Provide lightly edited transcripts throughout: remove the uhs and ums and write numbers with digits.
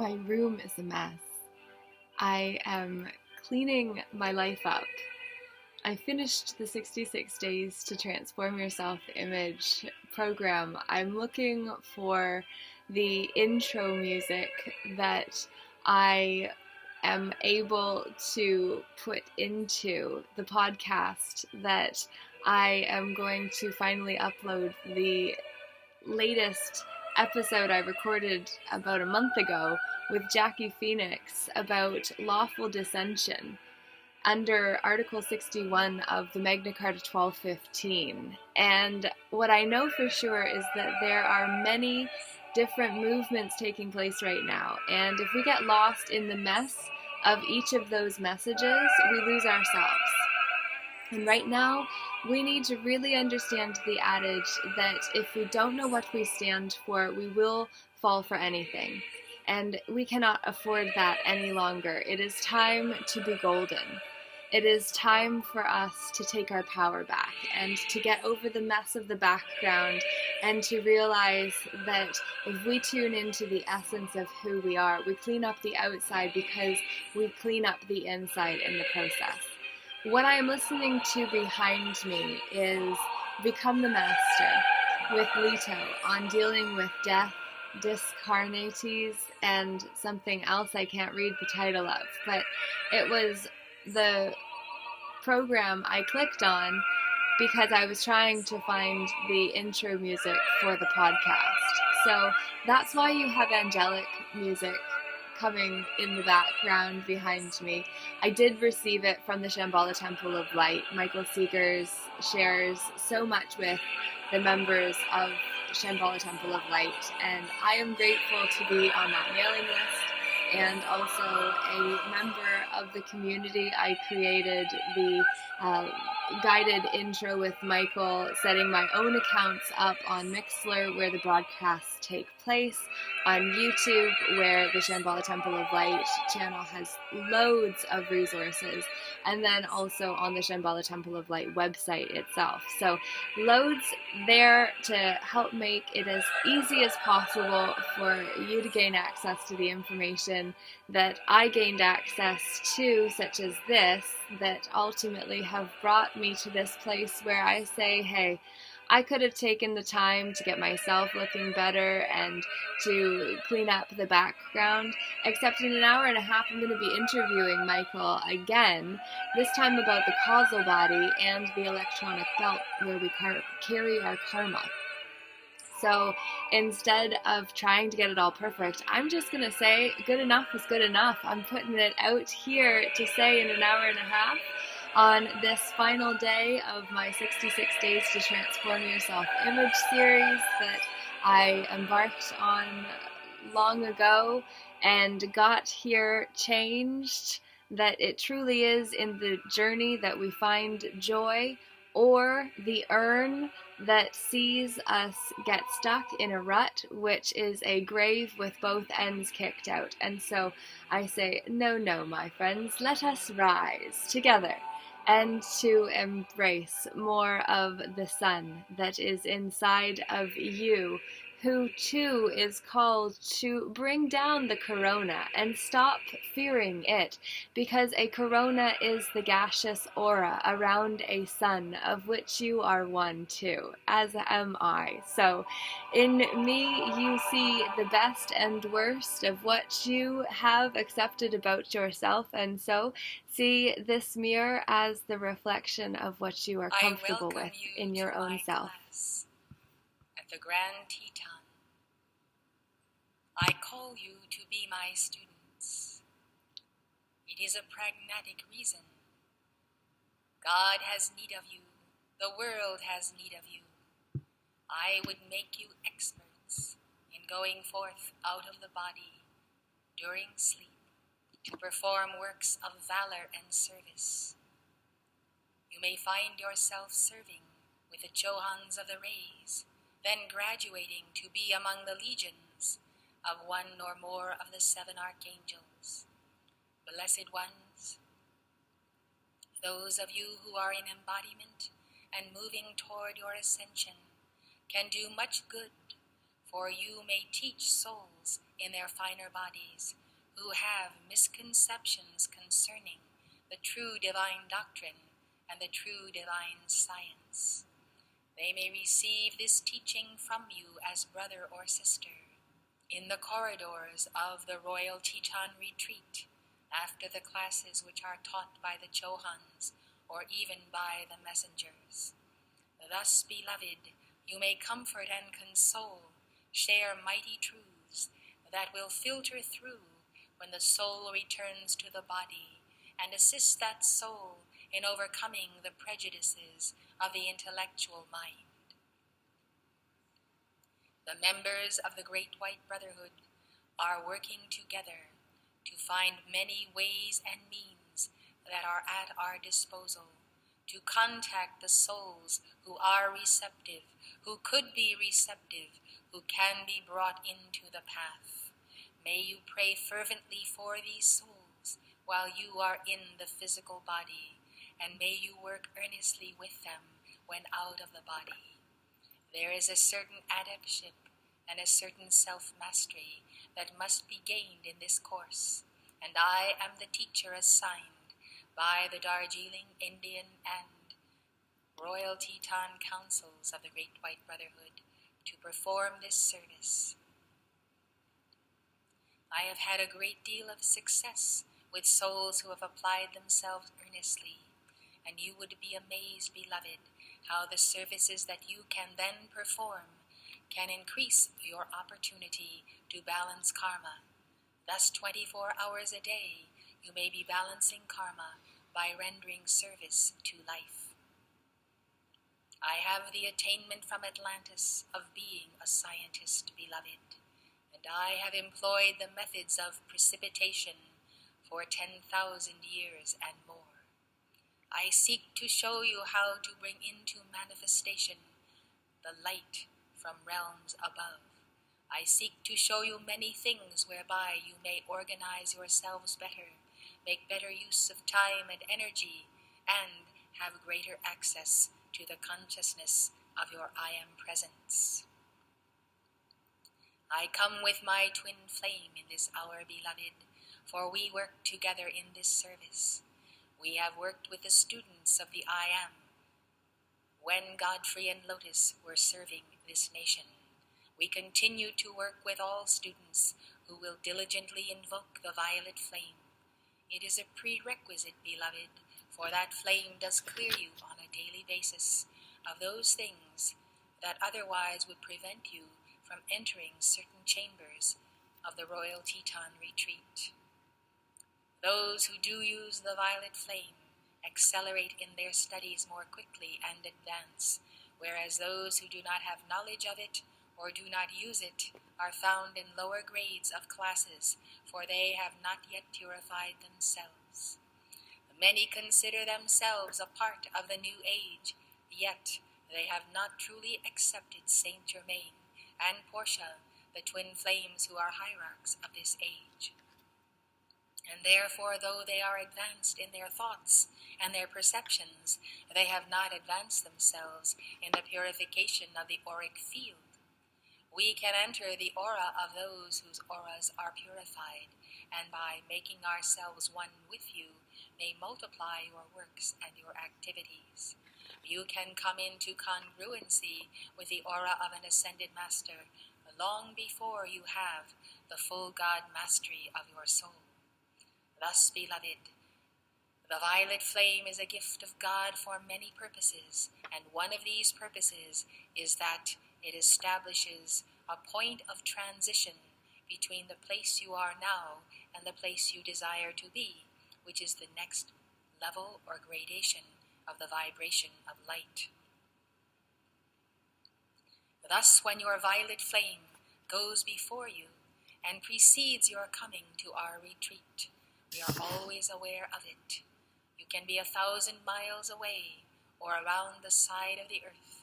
My room is a mess. I am cleaning my life up. I finished the 66 Days to Transform Yourself image program. I'm looking for the intro music that I am able to put into the podcast that I am going to finally upload. The latest episode I recorded about a month ago with Jackie Phoenix about lawful dissension under Article 61 of the Magna Carta 1215. And what I know for sure is that there are many different movements taking place right now. And if we get lost in the mess of each of those messages, we lose ourselves. And right now, we need to really understand the adage that if we don't know what we stand for, we will fall for anything. And we cannot afford that any longer. It is time to be golden. It is time for us to take our power back and to get over the mess of the background and to realize that if we tune into the essence of who we are, we clean up the outside because we clean up the inside in the process. What I am listening to behind me is Become the Master with Leto on dealing with death, discarnates, and something else I can't read the title of. But it was the program I clicked on because I was trying to find the intro music for the podcast. So that's why you have angelic music coming in the background behind me. I did receive it from the Shambhala Temple of Light. Michael Seegers shares so much with the members of Shambhala Temple of Light, and I am grateful to be on that mailing list and also a member of the community. I created the guided intro with Michael, setting my own accounts up on Mixlr, where the broadcasts take place, on YouTube, where the Shambhala Temple of Light channel has loads of resources, and then also on the Shambhala Temple of Light website itself. So loads there to help make it as easy as possible for you to gain access to the information that I gained access to, such as this, that ultimately have brought me to this place where I say, hey, I could have taken the time to get myself looking better and to clean up the background, except in an hour and a half I'm going to be interviewing Michael again, this time about the causal body and the electronic belt where we carry our karma. So instead of trying to get it all perfect, I'm just going to say good enough is good enough. I'm putting it out here to say in an hour and a half on this final day of my 66 Days to Transform Yourself image series that I embarked on long ago and got here changed, that it truly is in the journey that we find joy, or the urn that sees us get stuck in a rut, which is a grave with both ends kicked out. And so I say, no, my friends, let us rise together and to embrace more of the sun that is inside of you, who too is called to bring down the corona and stop fearing it, because a corona is the gaseous aura around a sun of which you are one too, as am I. So in me you see the best and worst of what you have accepted about yourself, and so see this mirror as the reflection of what you are comfortable with in your own self. At the Grand Teton, I call you to be my students. It is a pragmatic reason. God has need of you. The world has need of you. I would make you experts in going forth out of the body during sleep to perform works of valor and service. You may find yourself serving with the Chohans of the rays, then graduating to be among the legions of one or more of the 7 archangels. Blessed ones, those of you who are in embodiment and moving toward your ascension can do much good for you may teach souls in their finer bodies who have misconceptions concerning the true divine doctrine and the true divine science. They may receive this teaching from you as brother or sister in the corridors of the Royal Teton Retreat, after the classes which are taught by the Chohans or even by the messengers. Thus, beloved, you may comfort and console, share mighty truths that will filter through when the soul returns to the body, and assist that soul in overcoming the prejudices of the intellectual mind. The members of the Great White Brotherhood are working together to find many ways and means that are at our disposal to contact the souls who are receptive, who could be receptive, who can be brought into the path. May you pray fervently for these souls while you are in the physical body, and may you work earnestly with them when out of the body. There is a certain adeptship and a certain self-mastery that must be gained in this course, and I am the teacher assigned by the Darjeeling Indian and Royal Teton Councils of the Great White Brotherhood to perform this service. I have had a great deal of success with souls who have applied themselves earnestly, and you would be amazed, beloved, how the services that you can then perform can increase your opportunity to balance karma. Thus, 24 hours a day, you may be balancing karma by rendering service to life. I have the attainment from Atlantis of being a scientist, beloved, and I have employed the methods of precipitation for 10,000 years and more. I seek to show you how to bring into manifestation the light from realms above. I seek to show you many things whereby you may organize yourselves better, make better use of time and energy, and have greater access to the consciousness of your I Am presence. I come with my twin flame in this hour, beloved, for we work together in this service. We have worked with the students of the I Am when Godfrey and Lotus were serving this nation. We continue to work with all students who will diligently invoke the violet flame. It is a prerequisite, beloved, for that flame does clear you on a daily basis of those things that otherwise would prevent you from entering certain chambers of the Royal Teton Retreat. Those who do use the violet flame accelerate in their studies more quickly and advance, whereas those who do not have knowledge of it or do not use it are found in lower grades of classes, for they have not yet purified themselves. Many consider themselves a part of the new age, yet they have not truly accepted Saint Germain and Portia, the twin flames who are hierarchs of this age. And therefore, though they are advanced in their thoughts and their perceptions, they have not advanced themselves in the purification of the auric field. We can enter the aura of those whose auras are purified, and by making ourselves one with you, may multiply your works and your activities. You can come into congruency with the aura of an ascended master long before you have the full God mastery of your soul. Thus, beloved, the violet flame is a gift of God for many purposes, and one of these purposes is that it establishes a point of transition between the place you are now and the place you desire to be, which is the next level or gradation of the vibration of light. Thus, when your violet flame goes before you and precedes your coming to our retreat, we are always aware of it. You can be 1,000 miles away or around the side of the earth,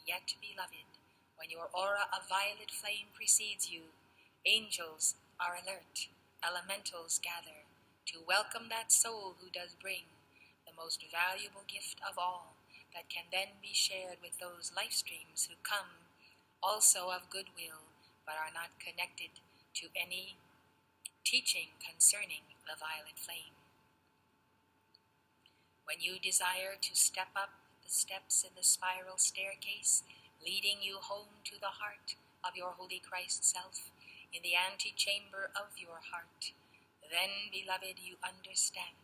yet, beloved, when your aura of violet flame precedes you, angels are alert, elementals gather to welcome that soul who does bring the most valuable gift of all that can then be shared with those life streams who come also of goodwill but are not connected to any teaching concerning the violet flame. When you desire to step up the steps in the spiral staircase leading you home to the heart of your Holy Christ self, in the antechamber of your heart, then, beloved, you understand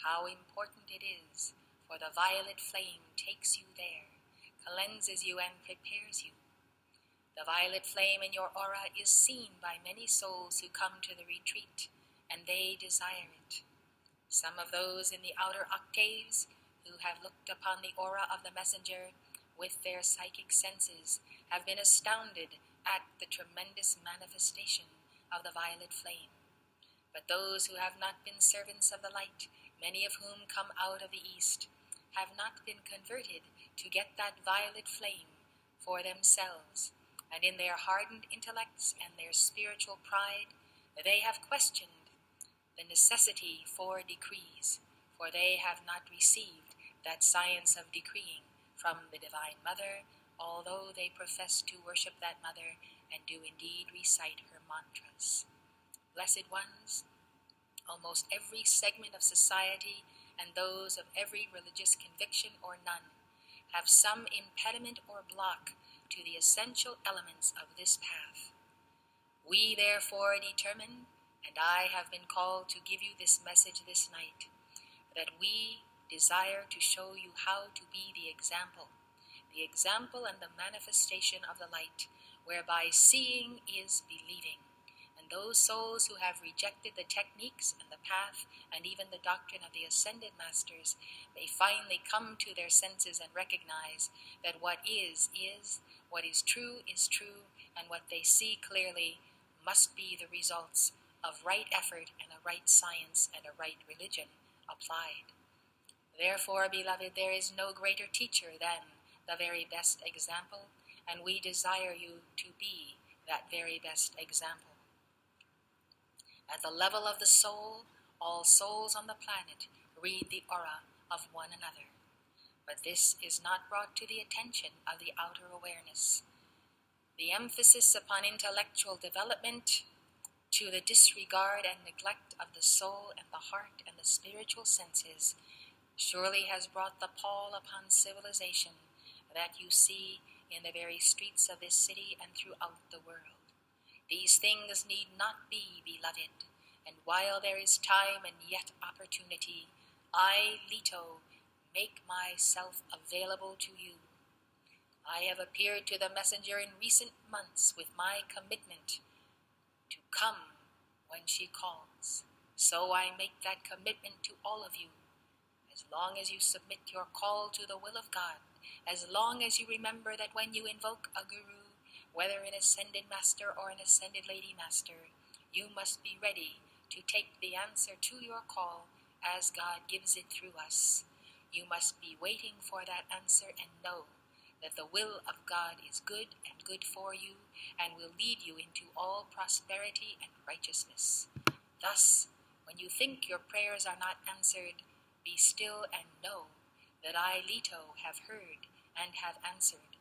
how important it is, for the violet flame takes you there, cleanses you and prepares you. The violet flame in your aura is seen by many souls who come to the retreat, and they desire it. Some of those in the outer octaves who have looked upon the aura of the messenger with their psychic senses have been astounded at the tremendous manifestation of the violet flame. But those who have not been servants of the light, many of whom come out of the east, have not been converted to get that violet flame for themselves, and in their hardened intellects and their spiritual pride, they have questioned the necessity for decrees, for they have not received that science of decreeing from the Divine Mother, although they profess to worship that Mother and do indeed recite her mantras. Blessed ones, almost every segment of society and those of every religious conviction or none have some impediment or block to the essential elements of this path. We therefore determine, and I have been called to give you this message this night, that we desire to show you how to be the example and the manifestation of the light, whereby seeing is believing. And those souls who have rejected the techniques and the path and even the doctrine of the ascended masters may finally come to their senses and recognize that what is, what is true, and what they see clearly must be the results of right effort and a right science and a right religion applied. Therefore, beloved, there is no greater teacher than the very best example, and we desire you to be that very best example. At the level of the soul, all souls on the planet read the aura of one another. But this is not brought to the attention of the outer awareness. The emphasis upon intellectual development to the disregard and neglect of the soul and the heart and the spiritual senses surely has brought the pall upon civilization that you see in the very streets of this city and throughout the world. These things need not be, beloved, and while there is time and yet opportunity, I, Leto, make myself available to you. I have appeared to the messenger in recent months with my commitment to come when she calls. So I make that commitment to all of you. As long as you submit your call to the will of God, as long as you remember that when you invoke a guru, whether an ascended master or an ascended lady master, you must be ready to take the answer to your call as God gives it through us. You must be waiting for that answer and know that the will of God is good and good for you and will lead you into all prosperity and righteousness. Thus, when you think your prayers are not answered, be still and know that I, Leto, have heard and have answered.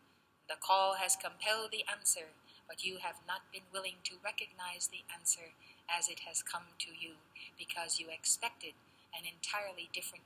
The call has compelled the answer, but you have not been willing to recognize the answer as it has come to you because you expected an entirely different